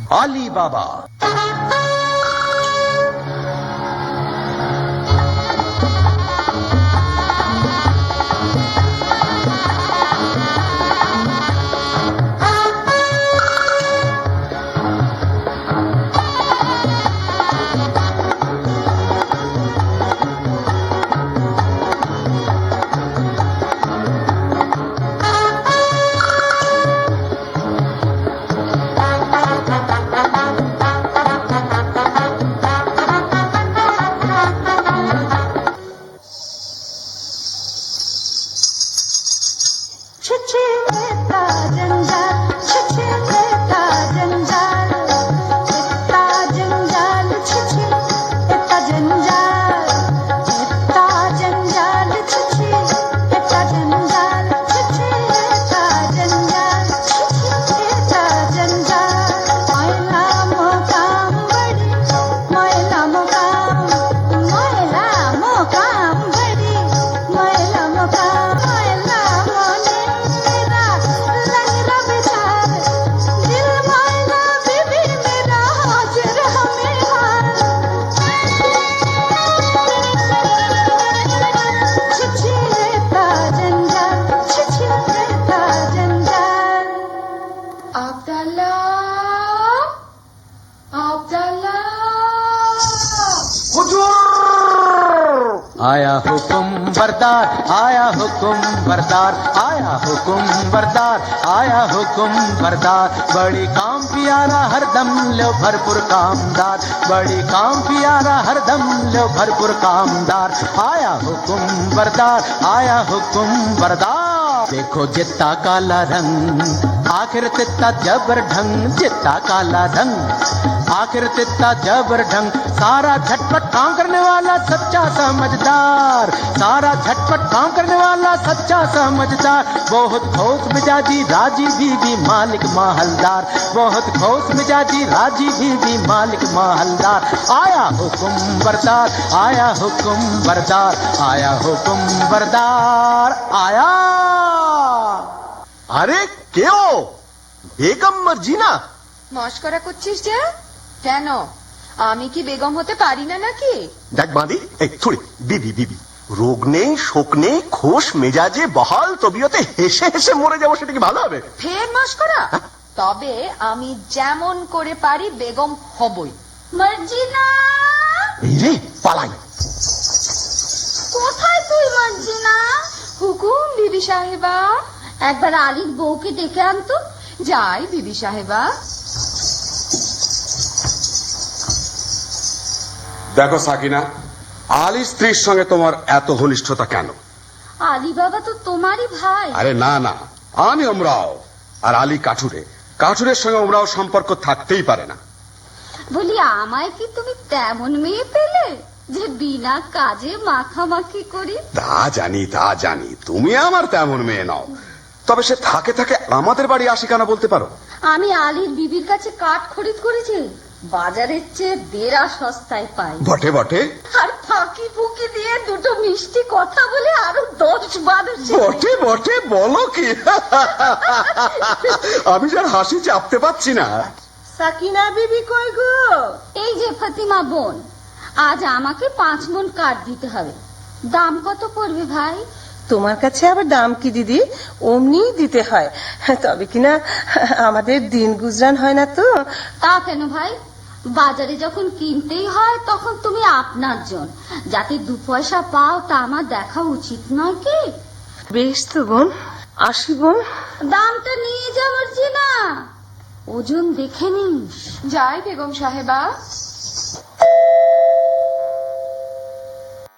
আলী বাবা। आया हुकुम बरदार, आया हुकुम बरदार, आया हुकुम बरदार, आया हुकुम बरदार। बड़ी काम पियारा हरदम लो भरपूर कामदार, बड़ी काम पियारा हरदम लो भरपूर कामदार। आया हुकुम बरदार, आया हुकुम बरदार। देखो जितना काला रंग आखिर तितना जबर ढंग, जितना काला रंग आखिर तितना जबर ढंग। सारा झटपट काम करने वाला सच्चा समझदार, सारा झटपट काम करने वाला सच्चा समझदार। बहुत खोस मिजाजी राजी बीवी मालिक माहलदार, बहुत खोस मिजाजी राजी बीवी मालिक माहलदार। आया हुकुम बरदार, आया हुकुम बरदार, आया हुकुम बरदार आया। আরে কেও বেগম মার্জিনা, মস্করা করছিস যে? কেন, আমি কি বেগম হতে পারি না নাকি? দেখ বাঁধি এই থুড়ি বিবি বিবি, রোগ নেই শোক নেই, খোশ মেজাজে বহাল তবিয়তে হেসে হেসে মরে যাবো, সেটা কি ভালো হবে? ফের মস্করা? তবে আমি যেমন করে পারি বেগম হবই। মার্জিনা, এই রে পালাই। কোথায় তুই মার্জিনা? হুকুম বিবি সাহেবা। একবার আলীর বউকে ডেকে আনতো। যাই বিবি সাহেবা। দেখো সাকিনা, আলী স্ত্রীর সঙ্গে তোমার এত ঘনিষ্ঠতা কেন? আলী বাবা তো তোমারই ভাই। আরে না না, আমি ওমরাও আর আলী কাঠুরে, কাঠুরের সঙ্গে ওমরাও সম্পর্ক থাকতেই পারে না। বলি আমায় কি তুমি তেমন মেয়ে পেলে যে বিনা কাজে মাখামাখি করি? তা জানি তা জানি, তুমি আমার তেমন মেয়ে নাও। তবে সে থাকে থাকে আমাদের বাড়ি আসি কেন বলতে পারো? আমি আলীর বিবির কাছে কাঠ খরিদ করেছি, বাজারের চেয়ে দেড়া সস্তায় পাই। বটে বটে, আর ফাঁকি ফুকি দিয়ে দুটো মিষ্টি কথা বলে আরো 10-12 বটে বটে, বলো কি? আমি যার হাসি চাপতে পারছি না। সাকিনা বিবি কই গো? এই যে ফাতিমা বোন, আজ আমাকে 5 মণ কাঠ দিতে হবে। দাম কত পড়বে ভাই? তোমার কাছে আবার দাম কি দিদি, অমনি দিতে হয়, তবে কিনা আমাদের দিন গুজরান হয় না তো। তা কেন ভাই, বাজারে যখন কিনতেই হয় তখন তুমি আপনার জন, যাতে 2 পয়সা পাও তা আমার দেখা উচিত নয় কি? বেশ তো বোন, আসি বোন। দামটা নিয়ে যা মার্জিনা, ওজন দেখে নিস। যাই বেগম সাহেবা।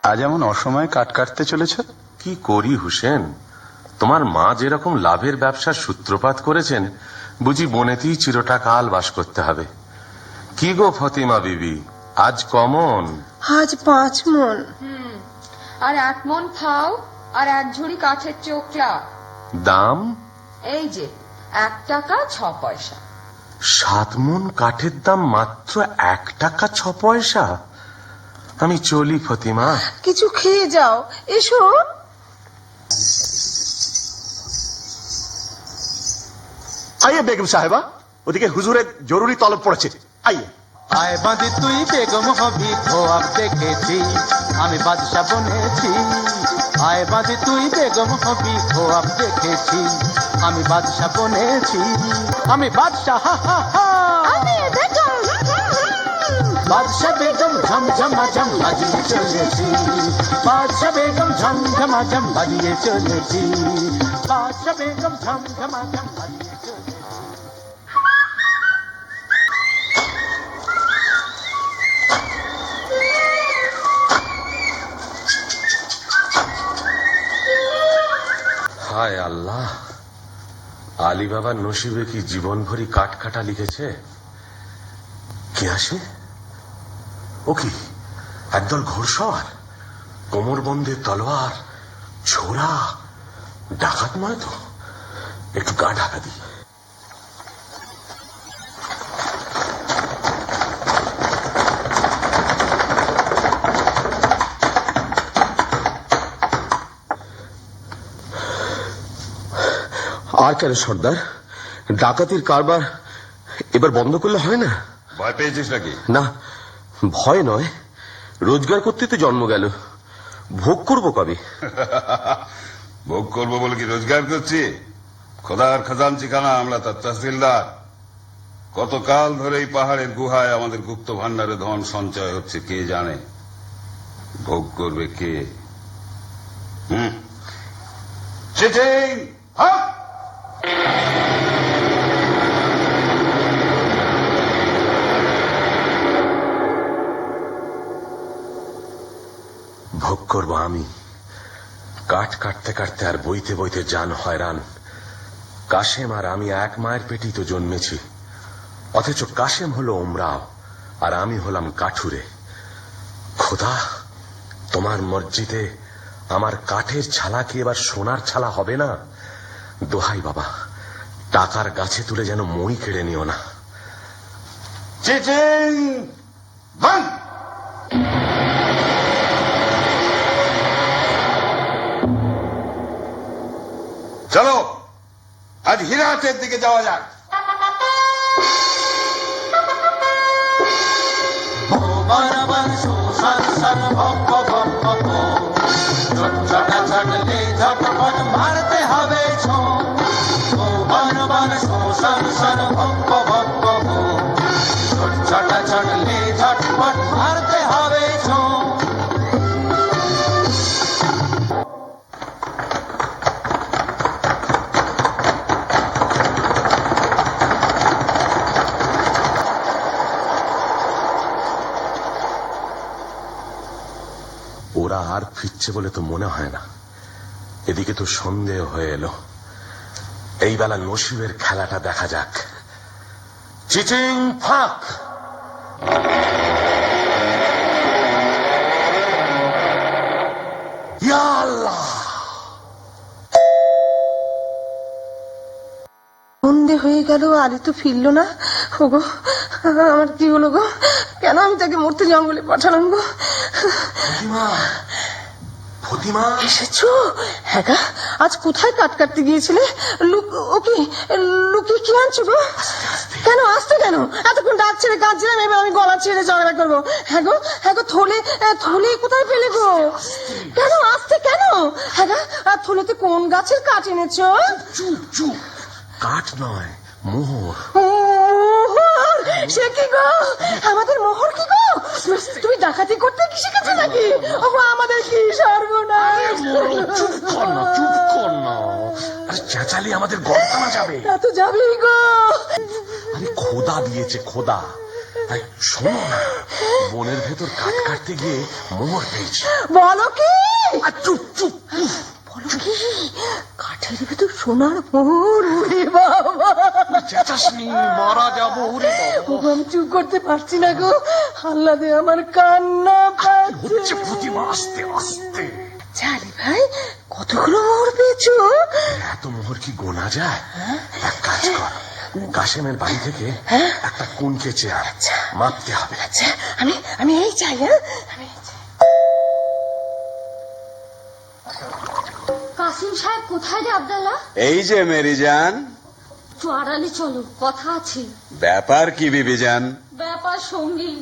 আজ এমন অসময়ে কাট কাটতে চলেছ? কি করি হুসেন, তোমার মা যেরকম লাভের ব্যবসার সূত্রপাত করেছেন, বুঝি বনেতেই চিরটা কাল বাস করতে হবে। কি গো ফতিমা বিবি, আজ কমন? আজ 5 মণ। আর 1 মণ ফাও আর 1 ঝুড়ি কাঠের চোখলা। দাম? এই যে 1 টাকা 6 পয়সা। 7 মণ কাঠের দাম মাত্র 1 টাকা 6 পয়সা? আমি চলি ফতিমা। কিছু খেয়ে যাও, এসো। आइए बेगम साहिबा। 5 আরে ওদিকে হুজুরের জরুরি তলব পড়েছে। আইয়ে। আয় বাঁধি তুই বেগম হবি খোয়াব দেখেছি, আমি বাদশা বনেছি। আয় বাঁধি তুই বেগম হবি খোয়াব দেখেছি, আমি বাদশা বনেছি। আমি বাদশা, হা হা হা। বাদশা বেগম ঝমঝমাঝম বাজিয়ে চলেছি, বাদশা বেগম ঝমঝমাঝম বাজিয়ে চলেছি, বাদশা বেগম ঝমঝমাঝম বাজিয়ে চলেছি। হায় আল্লাহ, আলী বাবার নসিবে কি জীবন ভরি কাঠ কাটা লিখেছে। কে আসে? ও কি একদল ঘোড়সওয়ার, কোমর বন্ধে তলোয়ার, ছোরা, ডাকাত নয় তো? একটু গা ঢাকা দিই। আর কেন সর্দার, ডাকাতির কারবার এবার বন্ধ করলে হয় না? ভয় পেয়েছিস নাকি? না, ভয় নয়, রোজগার করতে তো জন্ম গেল, ভোগ করব কবে? ভোগ করবো বলে কি রোজগার করছি? খোদার খাজানচিখানা, আমরা তার তহসিলদার। কতকাল ধরে এই পাহাড়ের গুহায় আমাদের গুপ্ত ভান্ডারে ধন সঞ্চয় হচ্ছে কে জানে। ভোগ করবে কে? চিচিং, হাপ! ভোগ করবো আমি। কাঠ কাটতে কাটতে আর বইতে বইতে জান হয়রান। কাশেম আর আমি এক মায়ের পেটেই তো জন্মেছি, অথচ কাশেম হলো ওমরাও আর আমি হলাম কাঠুরে। খোদা, তোমার মসজিদে আমার কাঠের ছালা কি এবার সোনার ছালা হবে না? দোহাই বাবা, টাকার গাছে তুলে যেন মই কেড়ে নিও না। চিচিং, বন্ধ! চলো আজ হিরাতের দিকে যাওয়া যাক। বরাবর সুসন সন ভব্য ভব্য ভো, ছোটা ছটলে ঝটপট মারতে হবে ছো। ও বরাবর সুসন সন ভব্য ভব্য ভো, ছোটা ছটলে ঝটপট মারতে হবে ছো। ওরা আর ফিরছে বলে তো মনে হয় না। এদিকে তো সন্দেহ হয়ে এলো। এই বেলা নসিবের খেলাটা দেখা যাক। চিচিং ফাঁক! ইয়া আল্লাহ! সন্ধে হয়ে গেল, আলী তো ফিরলো না। ওগো, আমার কি হলো গো? কেন আমি তাকে মরতে জঙ্গলে পাঠালাম গো? ফতিমা, ফতিমা, এসেছো? হ্যাঁ গা, আজ কোথায় কাট কাটতে গিয়েছিলে? লুকিয়ে কি আনছো গো? কেন আসতে, কেন এতক্ষণ ডাক ছেড়ে কাঁদছিলাম, এবার আমি গলা ছেড়ে ঝগড়া করবো? হ্যাঁ গো, থলে কোথায় পেলে গো? কেন আসতে, কেন? হ্যাঁ গা, আর থলেতে কোন গাছের কাঠ এনেছো? চুপ চুপ, কাঠ নয়, মোহর। মোহর? সে কি গো, আমাদের মোহর কি গো? তুমি ডাকাতি করতে কি শিখেছো নাকি? ওগো, আমাদের কি সর্বনাশ! চুপ কর না, চুপ কর না। আরে চেঁচালি আমাদের গর্দানা যাবে। তা তো যাবেই গো। আরে খোদা দিয়েছে, খোদা। আরে শোনো না, বনের ভেতর কাঠ কাটতে গিয়ে মোহর পেয়েছি। বলো কি? আর চুপ চুপ, বলো কি? কাঠের ভেতর সোনার মোহর? ওরে বাবা, চেঁচাসনি, মারা যাবো। ওরে বাবা, ওগো, আমি চুপ করতে পারছি না গো। আল্লাহ দে, আমার কান্না হচ্ছে পাচ্ছে। প্রতিমা, আস্তে আস্তে। জানি ভাই, কতগুলো মোহর পেয়েছো? এত মোহর কি গোনা যায়? এক কাজ কর, কাশেমের বাড়ি থেকে একটা কুনকে চেয়ার মাপতে হবে। আচ্ছা, আমি এই চাই। হ্যাঁ, আমি এই চাই। কাসিম সাহেব কোথায় রে আব্দাল্লাহ? এই যে মেরি জান, একটু আড়ালে চলো, কথা আছে। ব্যাপার কি বিবিজান? ব্যাপার সঙ্গী,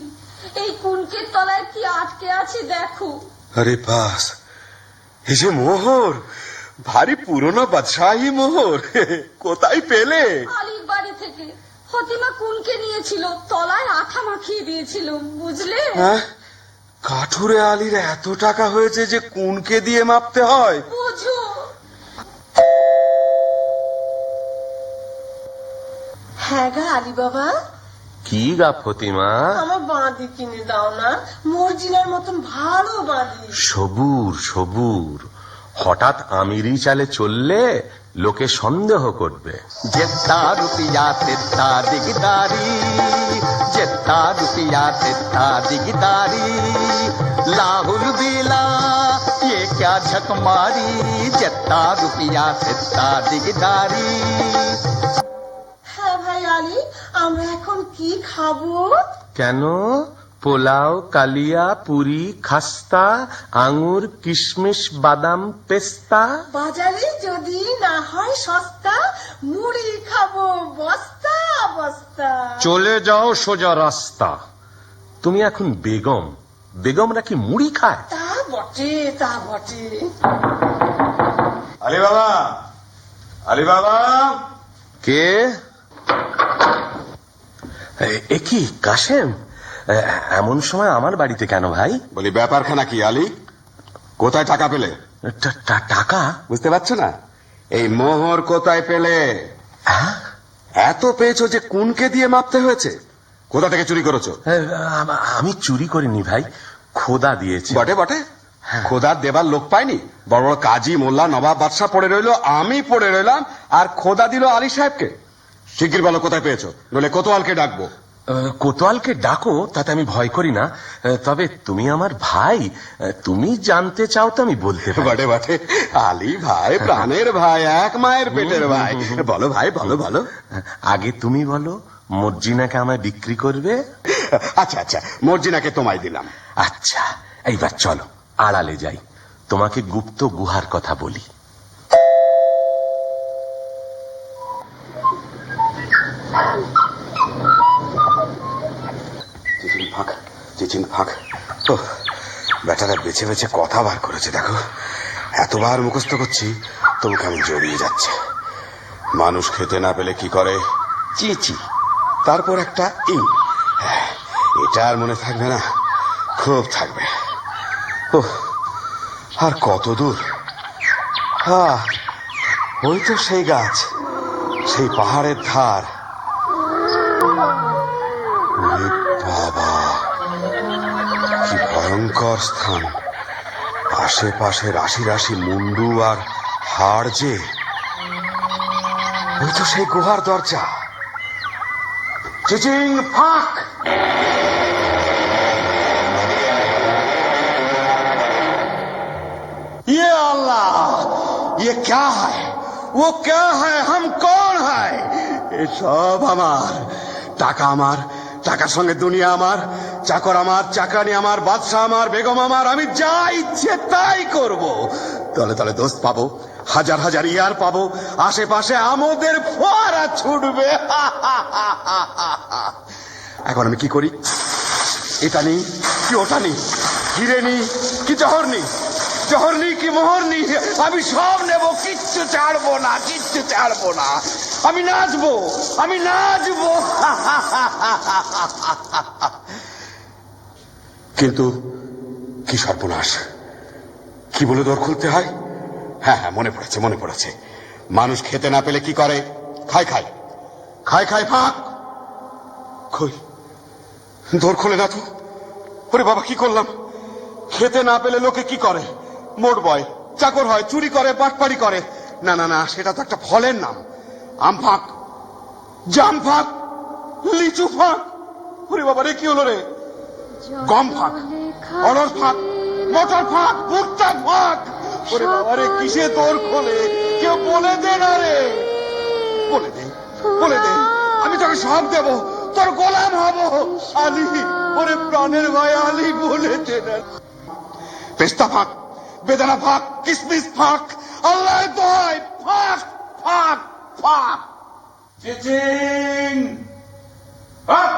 এই কুনকের তলায় কি আটকে আছে দেখো। আরে বাস, এই যে মোহর, ভারী পুরনো বাদশাহী মোহর, কোথায় পেলে? আলীর বাড়ি থেকে ফতিমা কুনকে নিয়েছিল, তলায় আঠা মাখিয়ে দিয়েছিল, বুঝলে? হ্যাঁ, কাঠুরে আলীর এত টাকা হয়েছে যে কুনকে দিয়ে মাপতে হয়? বুঝো। হ্যাঁ গা আলী বাবা, কি গা ফতিমা? আমার বাঁধি কিনে দাও না, মর্জিনার মতন ভালো বাঁধি। সবুর সবুর, হঠাৎ আমিরি চালে চললে লোকে সন্দেহ করবে। जितना रुपया तितना दिगदारी, जितना रुपया तितना दिगदारी, लाहुल बेला ये क्या झक मारी, जितना रुपया तितना दिगदारी। হ্যাঁ ভাই আলী, আমরা এখন কি খাবো? কেন? পোলাও, কালিয়া, পুরি, খাস্তা, আঙ্গুর, কিশমিশ, বাদাম, পেস্তা। বাজারে যদি না হয় সস্তা, মুড়ি খাবো বস্তা বস্তা। চলে যাও সোজা রাস্তা। তুমি এখন বেগম, বেগমরা কি মুড়ি খায়? তা বটে, তা বটে। আলী বাবা, আলী বাবা। কে? এ কি কাশেম, এমন সময় আমার বাড়িতে কেন ভাই? বলি ব্যাপারখানা কি আলী? কোথায় টাকা পেলে? টাকা? বুঝতে পারছো না? এই মোহর কোথায় পেলে? হ্যাঁ? এত পেয়েছো যে কুনকে দিয়ে মাপতে হয়েছে? কোথা থেকে চুরি করেছো? আমি চুরি করিনি ভাই, খোদা দিয়েছে। বটে বটে, খোদার দেবার লোক পাইনি। বড় বড় কাজী, মোল্লা, নবাব, বাদশাহ পড়ে রইলো, আমি পড়ে রইলাম, আর খোদা দিল আলী সাহেবকে। শিগগির বলো কোথায় পেয়েছো, নইলে কোতোয়ালকে ডাকবো। কোতোয়ালকে ডাকো, তাতে আমি ভয় করি না। তবে তুমি আমার ভাই, তুমি জানতে চাও তো আমি বলতে পারি। বটে বটে, আলী ভাই প্রাণের ভাই, এক মায়ের পেটের ভাই। বলো ভাই, বলো বলো। আগে তুমি বলো, মর্জিনাকে আমায় বিক্রি করবে? আচ্ছা আচ্ছা, মর্জিনাকে তোমায় দিলাম। আচ্ছা, এইবার চলো আড়ালে যাই, তোমাকে গুপ্ত গুহার কথা বলি। চিচিন ফাঁক। বেটারা বেছে বেছে কথা বার করেছে দেখো। এতবার মুখস্থ করছি তবু কেমন জড়িয়ে যাচ্ছে। মানুষ খেতে না পেলে কি করে? চিচি, তারপর একটা ইং। এটা আর মনে থাকবে না? খুব থাকবে। আর কত দূর? ওই তো সেই গাছ, সেই পাহাড়ের ধার। বাবা, কি ভয়ঙ্কর স্থান! আশেপাশে রাশি রাশি মুন্ডু আর হাড় যে। ওই তো সেই গুহার দরজা। চিচিং ফাঁক। ये अल्लाह, ये क्या है? वो क्या है? हम कौन है? ये सब আমার। টাকা আমার, টাকার সঙ্গে দুনিয়া আমার, চাকর আমার, চাকরানি আমার, বাদশা আমার, বেগম আমার। আমি যা ইচ্ছে তাই করব। তলে তলে দোস্ত পাবো, হাজার হাজার ইয়ার পাবো, আশেপাশে আমাদের ফোয়ারা ছুটবে। এখন আমি কি করি? এটা নেই কি ওটা নেই, হিরে নেই কি জহর নেই, জহর নেই কি মোহর নেই, আমি সব নেব, কিচ্ছু ছাড়বো না, কিচ্ছু ছাড়বো না। আমি নাচবো, আমি নাচবো। কিন্তু কি সর্বনাশ! কি বলে দর খুলতে হয়? হ্যাঁ হ্যাঁ, মনে পড়েছে, মনে পড়েছে। মানুষ খেতে না পেলে কি করে? খায় খায়, খায় খায় ফাঁক। কই, দর খোলে না তো। ওরে বাবা, কি করলাম! খেতে না পেলে লোকে কি করে? মোট বয়, চাকর হয়, চুরি করে, বাটপাড়ি করে। না না না, সেটা তো একটা ফলের নাম। আম ফাঁক, জাম ফাঁক, লিচু ফাঁক। ওরে বাবা রে, কি হলো রে? গম ফাঁক, অড়র ফাঁক, মটর ফাঁক, ভুট্টা ফাঁক। ওরে বাবা রে, কিসে তোর খোলে? কেউ বলে দে না রে, বলে দে, বলে দে। আমি তোকে সব দেব, তোর গোলাম হব। আলী, ওরে প্রাণের ভাই আলী, বলে দে না। পেস্তা ফাঁক, বেদানা ফাঁক, কিসমিস ফাঁক, আল্লাহ দোহাই ফাঁক, ফাঁক, ফাঁক। চিচিং! আপ!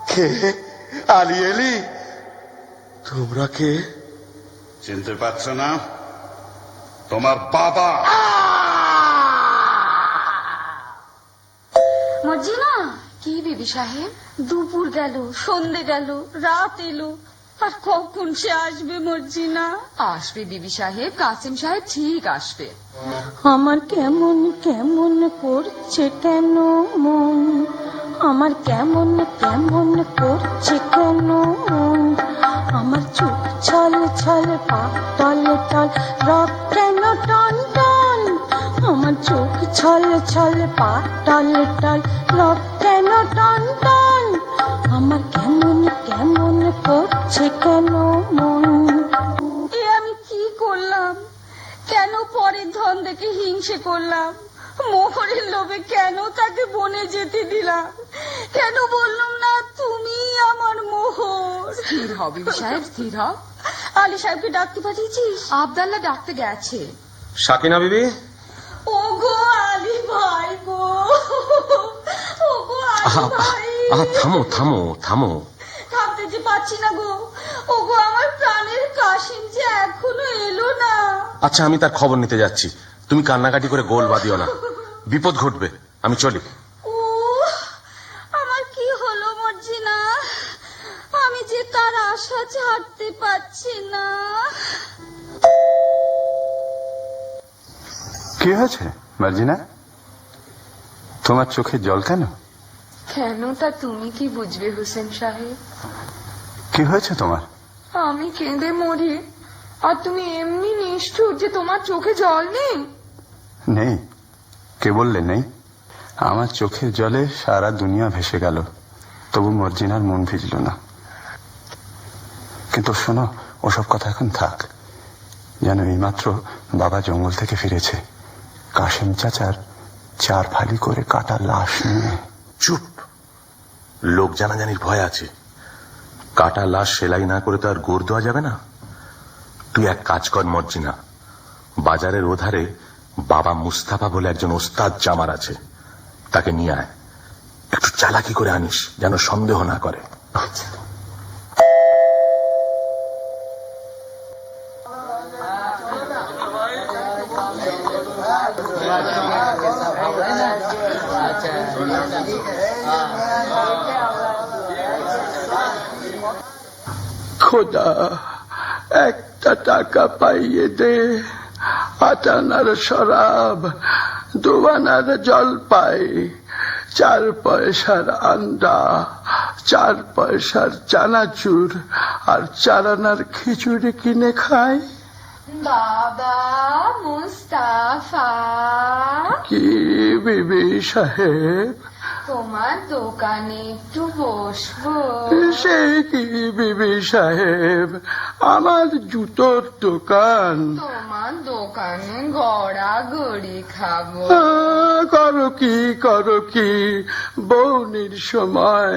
কে? আলি এলি? তোমরা কে? চিনতে পারছো না? তোমার বাবা। মর্জিনা, কি বিবি সাহেব? দুপুর গেল, সন্ধে গেল, রাত এলো, আর কখন সে আসবে মর্জিনা? আসবে বিবি সাহেব, কাসিম সাহেব ঠিক আসবে। আমার কেমন কেমন করছে কেন মন, আমার কেমন কেমন করছে কেন মন, আমার চোখ ছল ছল পা টল টল রক কেন টন টন, আমার চোখ ছল ছল পা টল টল রক কেন টন টন, আমার কেমন কেমন করছে কেন মন। এ আমি কি করলাম? কেন পরের ধন দেখে হিংসে করলাম? মোহরের লোভে কেন তাকে বনে যেতে দিলাম? কেন বললাম না তুমি আমার মোহর? স্থির হও বিবি সাহেব, স্থির হও। আলী সাহেবকে ডাকতে পাঠিয়েছিস? আবদাল্লাহ ডাকতে গেছে। সাকিনা বিবি, ও গো আলী ভাই গো, ও গো আলী ভাই। থামো থামো থামো। থামতে যে পাচ্ছি না গো। ও গো আমার প্রাণের কাশিম যে এখনো এলো না। আচ্ছা, আমি তার খবর নিতে যাচ্ছি। তুমি কান্নাকাটি করে গোল বাঁধিও না, বিপদ ঘটবে। আমি চলি। ও আমার কি হলো মর্জিনা, আমি যে তার আশা ছাড়তে পারছি না। কি হয়েছে মার্জিনা, তোমার চোখে জল কেন? কেন তা তুমি কি বুঝবে হোসেন সাহেব? কি হয়েছে তোমার? আমি কেঁদে মরি, আর তুমি এমনি নিষ্ঠুর যে তোমার চোখে জল নেই। নেই? কে বললে নেই? আমার চোখের জলে সারা দুনিয়া ভেসে গেল, তবু মর্জিনার মন ভিজল না। কিন্তু শোনো, ওসব কথা এখন থাক। যেন এইমাত্র বাবা জঙ্গল থেকে ফিরেছে, কাশেম চাচার 4 ফালি করে কাটা লাশ নিয়ে। চুপ, লোক জানাজানির ভয় আছে। কাটা লাশ সেলাই না করে তো আর গোড় দেওয়া যাবে না। তুই এক কাজ কর মর্জিনা, বাজারের ওধারে বাবা মুস্তাফা বলে একজন ওস্তাদ জামার আছে, তাকে নিয়ে আয়। একটু চালাকি করে আনিস, যেন সন্দেহ না করে। খোদা, একটা টাকা পাইয়ে দে। 8 আনার শরাব, 2 আনার জলপাই, 4 পয়সার আন্ডা, 4 পয়সার চানাচুর আর 4 আনার খিচুড়ি কিনে খাই। বাবা মুস্তাফা, কি বিবি সাহেব? তোমার দোকানে একটু বসবো? সে কি বিবি সাহেব, আমার জুতোর দোকান। তোমার দোকানে গড়াগড়ি খাবো। করো কি বৌনির সময়,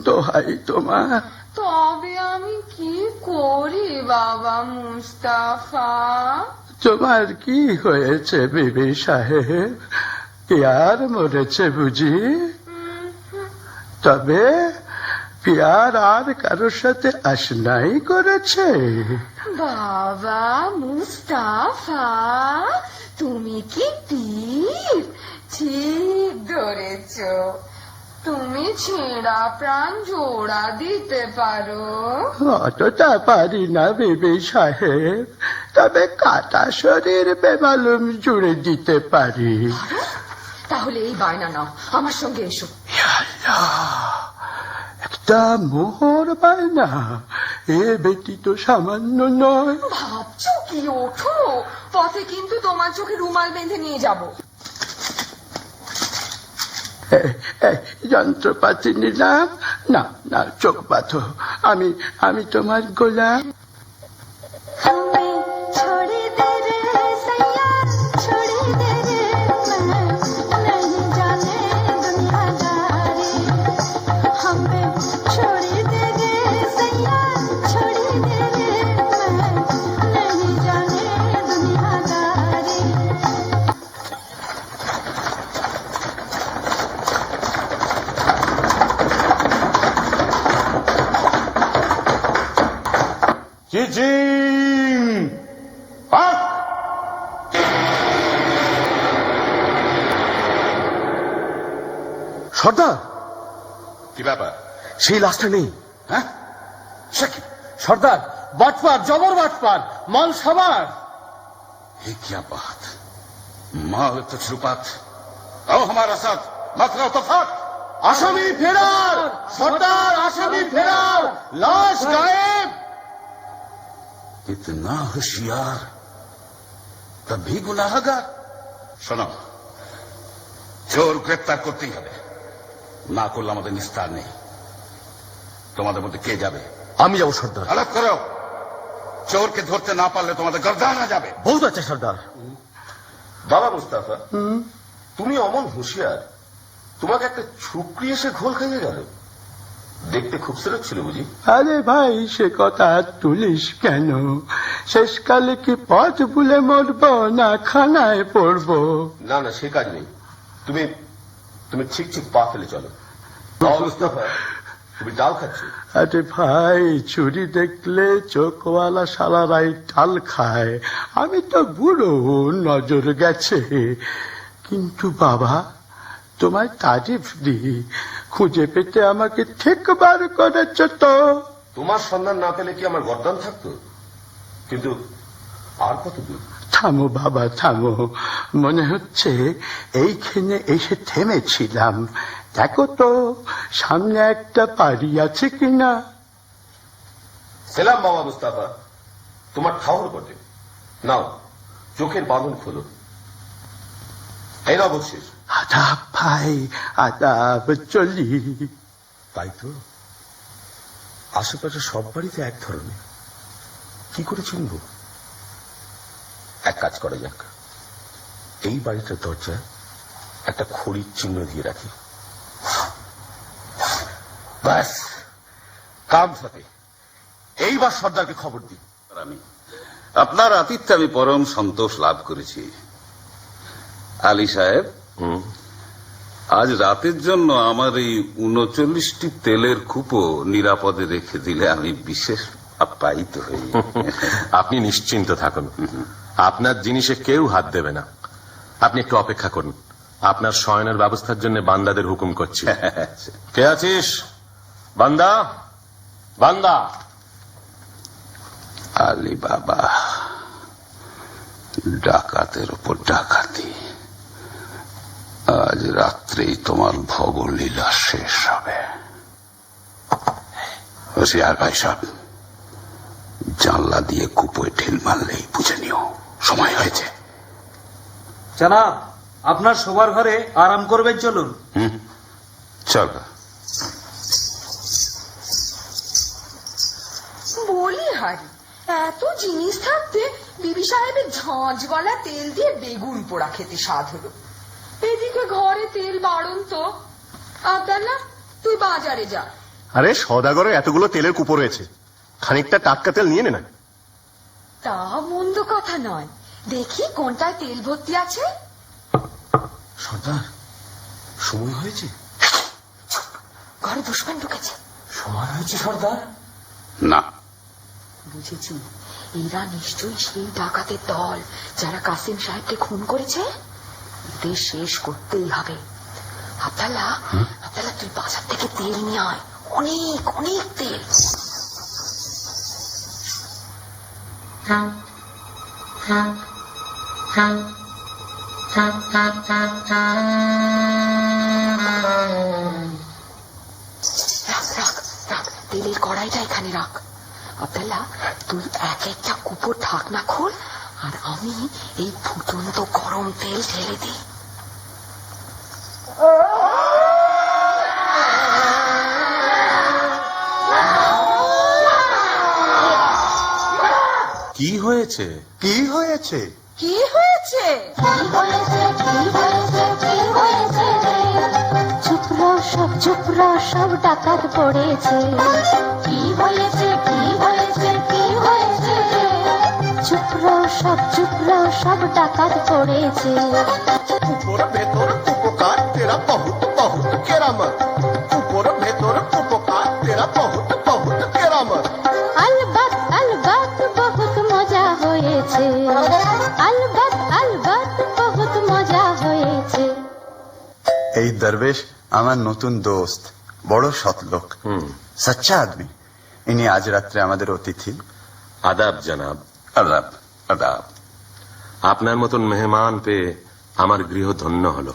দোহাই তোমার। তবে আমি কি করি বাবা মুস্তাফা? তোমার কি হয়েছে বিবি সাহেব? পিয়ার মরেছে বুঝি? তবে পিয়ার আর কারোর সাথে আশনাই করেছে? বাবা মুস্তাফা, তুমি কি পীর? ঠিক ধরেছ, তুমি ছেঁড়া প্রাণ জোড়া দিতে পারো। অতটা পারি না বিবি সাহেব, তবে কাটা শরীর বেমালুম জুড়ে দিতে পারি। তাহলে এই বায়না নাও, আমার সঙ্গে এসো। একটা মোহর বায়না, এ বেটি তো সামান্য নয়। ভাবছো কি? ওঠো, পথে কিন্তু তোমার চোখে রুমাল বেঁধে নিয়ে যাব। যন্ত্রপাতি নিলাম না, না চোখ বাঁধো, আমি তোমার গোলাম। চিচিং পাক। সর্দার, কি ব্যাপার? সেই লাশটা নেই। হ্যাঁ, সে কি? সর্দার, বাটপার, জবর বাটপার, মাল সবার। ये क्या बात? माल तजुर्बात। आओ हमारा साथ, मत रहो तफात। আসামি ফেরার, সর্দার আসামি ফেরার, লাশ গায়েব। इतना होशियार तब भी गुनाहगार। শোনো, চোর গ্রেপ্তার করতেই হবে, না করলে আমাদের নিস্তার নেই। তোমাদের মধ্যে কে যাবে? আমি যাবো সর্দার। আলাপ করো, চোরকে ধরতে না পারলে তোমাদের গর্দানা যাবে। বহুত আছে সর্দার। বাবা মুস্তাফা, তুমি অমন হুঁশিয়ার, তোমাকে একটা ছুকরি এসে ঘোল খাইয়ে গেল। দেখতে খুবসুরত ছিল বুঝি? আরে ভাই, সে কথা আর তুলিস কেন? শেষকালে কি পথ ভুলে মরবো না খানায় পড়বো? না না, সে কাজ নেই। তুমি তুমি ঠিক ঠিক পা ফেলে চলো। বাবা মুস্তাফা, তুমি ডাল খাচ্ছ? আরে ভাই, চুরি দেখলে চোখওয়ালা সালারাই ডাল খায়। আমি তো বুড়ো, নজর গেছে। কিন্তু বাবা, তোমায় তারিফ দিই, খুঁজে পেতে আমাকে ঠিক বার করেছ তো। তোমার সন্ধান না পেলে কি আমার গর্দান থাকতো? কিন্তু আর কত দূর? থামো বাবা, থামো। মনে হচ্ছে এইখানে এসে থেমেছিলাম। দেখো তো সামনে একটা পাড়ি আছে কিনা। সেলাম বাবা মুস্তাফা, তোমার ঠাউর বটে। নাও, চোখের বাঁধন খোলো। এই নাও বলছিস। আদাব ভাই, আদাব, চলি। তাই তো, আশেপাশে সব বাড়িতে এক ধরনের। কি করে চিনব? এক কাজ করা যাক, এই বাড়িটার দরজায় একটা খড়ির চিহ্ন দিয়ে রাখি। ব্যাস, কাম ফতে। এইবার সর্দারকে খবর দিই। আমি আপনার আতিথ্যে আমি পরম সন্তোষ লাভ করেছি। আলী সাহেব, আজ রাতের জন্য আমার এই ৩৯টি তেলের কূপও নিরাপদে রেখে দিলে আমি বিশেষ আপ্যায়িত হই। আপনি নিশ্চিন্ত থাকুন, আপনার জিনিসে কেউ হাত দেবে না। আপনি একটু অপেক্ষা করুন, আপনার শয়নের ব্যবস্থার জন্য বান্দাদের হুকুম করছি। কে আছিস? বান্দা, বান্দা। আলী বাবা, ডাকাতের উপর ডাকাতি। আজ রাত্রেই তোমার ভগলীলা শেষ হবে। হোশিয়ার ভাই সাহেব, জানলা দিয়ে কুপোয় ঢিল মারলেই বুঝে নিও সময় হয়েছে। জনাব, আপনার শোবার ঘরে আরাম করবেন, চলুন। চল। বলি হারি, এত জিনিস থাকতে বিবি সাহেবের ঝাঁঝ গলা তেল দিয়ে বেগুন পোড়া খেতে স্বাদ হলো। এদিকে ঘরে তেল বাড়ন তো। আব্দাল্লাহ, তুই বাজারে যা। আরে সদাগরে এতগুলো তেলের কুপো রয়েছে, খানিকটা টাটকা তেল নিয়ে নে না। তা মন্দ কথা নয়, দেখি কোনটায় তেল ভর্তি আছে। সর্দার, সময় হয়েছে। ঘরে দুশ্মন ঢুকেছে। সময় হয়েছে সর্দার? না, বুঝেছি, এরা নিশ্চয়ই সেই ডাকাতের দল যারা কাসিম সাহেবকে খুন করেছে। এদের শেষ করতেই হবে। আব্দাল্লাহ, আব্দাল্লাহ, তুই বাজার থেকে তেল নিয়ে আয়, অনেক অনেক তেল। রাখ রাখ রাখ, তেলের কড়াইটা এখানে রাখ। আব্দাল্লাহ, তুই এক একটা কুপোর ঢাকনা খোল, আর আমি এই ফুটন্ত গরম তেল ঢেলে দিই। কি হয়েছে? কি হয়েছে? কি হয়েছে? চুপ রও সব ডাকাত পড়েছে। কি হয়েছে, কি হয়েছে, কি হয়েছে? চুপ রও সব ডাকাত পড়েছে। উপর ভেতর উপকার তেরা বহুত বহুত কেরামত। উপর ভেতর উপকার তেরা বহুত বহুত কেরামত। अलबत अलबत এই দরবেশ আমার নতুন দোস্ত, বড় সৎলোক, সচ্চা আদমি। ইনি আজ রাত্রে আমাদের অতিথি। আদাব জনাব। আদাব আদাব। আপনার মতন মেহমান পেয়ে আমার গৃহ ধন্য হলো।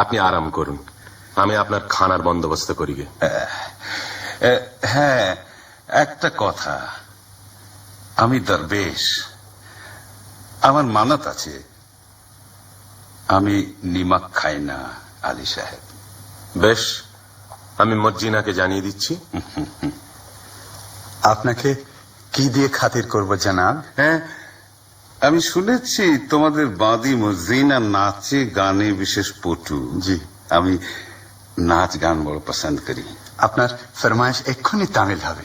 আপনি আরাম করুন, আমি আপনার খানার বন্দোবস্ত করি গে। হ্যাঁ, একটা কথা, আমি দরবেশ, আমার মানত আছে, আমি নিমক খাই না আলী সাহেব। বেশ, আমি মর্জিনাকে জানিয়ে দিচ্ছি। আপনাকে কি দিয়ে খাতির করব জনাব? হ্যাঁ, আমি শুনেছি তোমাদের বাঁধি মজিনা নাচে গানে বিশেষ পটু। জি, আমি নাচ গান বড় পছন্দ করি। আপনার ফরমাইশ এক্ষুনি তামিল হবে।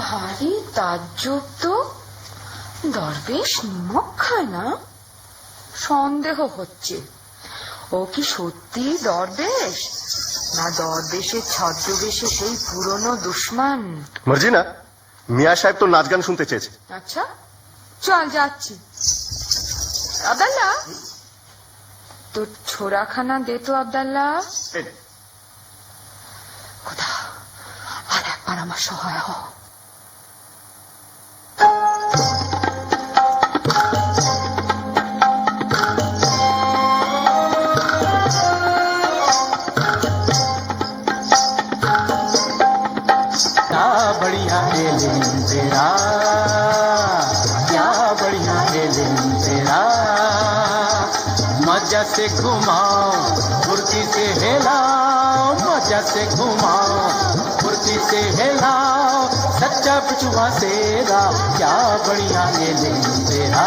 ভারী তাজ্জব তো, দরবেশ নিমক খায় না? সন্দেহ হচ্ছে ও কি সত্যি দরবেশ, না দরবেশের ছদ্মবেশে সেই পুরনো দুশ্মন? মর্জিনা, মিয়া সাহেব তো নাচ গান শুনতে চেয়েছে। আচ্ছা, চল যাচ্ছি। আব্দাল্লাহ, তোর ছোড়াখানা দে তো আব্দাল্লাহ। খোদা, আর একবার আমার সহায় হ। बढ़िया एलिम तेरा, क्या बढ़िया एलिम तेरा, मजा से घुमाओ फुर्ती से हिलाओ, मजा से घुमाओ फुर्ती से हिलाओ, सच्चा बिचुआ तेरा, क्या बढ़िया एलिम तेरा।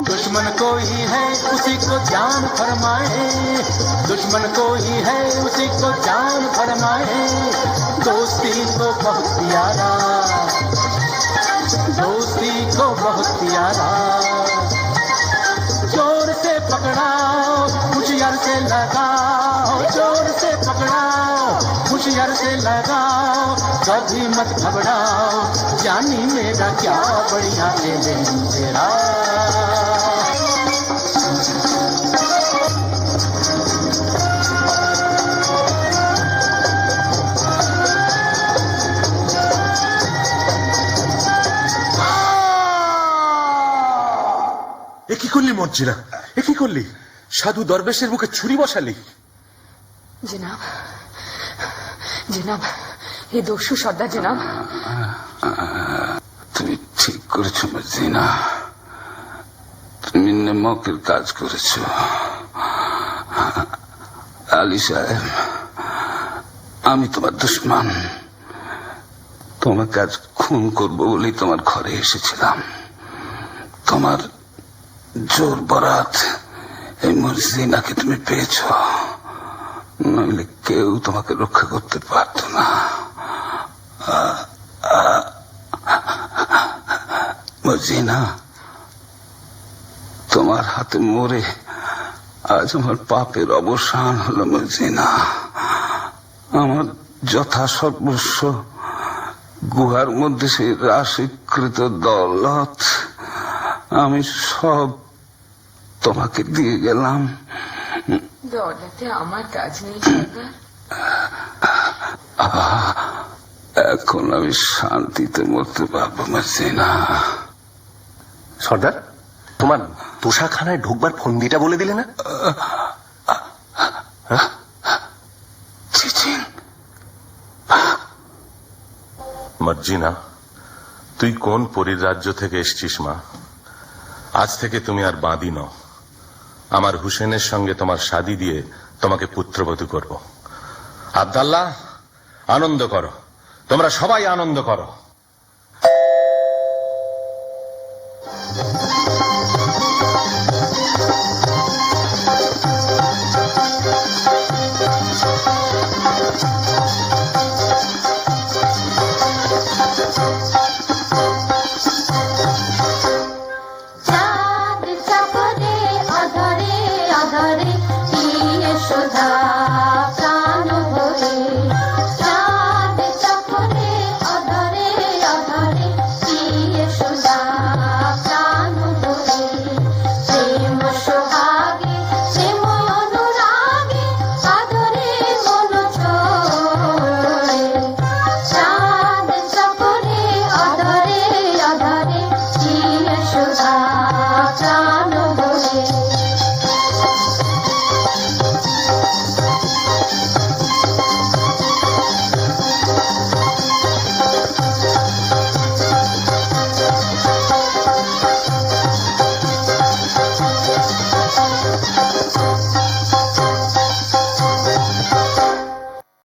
दुश्मन कोई है उसी को जान फरमाए, दुश्मन कोई है उसी को जान फरमाए, दोस्ती को बहुत प्यारा, दोस्ती को बहुत प्यारा, जोर से पकड़ाओ होशियार से लगाओ, जोर से पकड़ाओ होशियार से लगाओ, कभी मत घबराओ, जानी मेरा क्या बढ़िया एलिम तेरा। এ কি করলি মর্জিনা, এ কি করলি? সাধু দরবেশের মুখে ছুরি বসালি? জনাব, জনাব, এ দস্যু সর্দার জনাব। তুমি ঠিক করেছো মজিনা, তুমি নেমকের কাজ করেছো। আলী সাহেব, আমি তোমার দুশ্মন, তোমাকে আজ খুন করবো বলেই তোমার ঘরে এসেছিলাম। তোমার জোর বরাত এই মর্জিনাকে তুমি পেয়েছ, নইলে কেউ তোমাকে রক্ষা করতে পারত না। মর্জিনা, তোমার হাতে মরে আজ আমার পাপের অবসান হলো। মর্জিনা, আমার যথা সর্বস্ব গুহার মধ্যে সেই রাশিকৃত দৌলত আমি সব তোমাকে দিয়ে গেলাম। দৌলতে আমার কাজ নেই সর্দার। এখন আমি শান্তিতে মরতে পারবো মর্জিনা। সর্দার, তোমার তোষাখানায় ঢুকবার ফন্দিটা বলে দিলে না? মর্জিনা, তুই কোন পরীর রাজ্য থেকে এসছিস মা? আজ থেকে তুমি আর বাঁধি নও। আমার হুসেনের সঙ্গে তোমার শাদী দিয়ে তোমাকে পুত্রবধূ করব। আব্দাল্লাহ, আনন্দ করো, তোমরা সবাই আনন্দ করো। চাঁদ চাকরে অধরে অধরে কি সুধা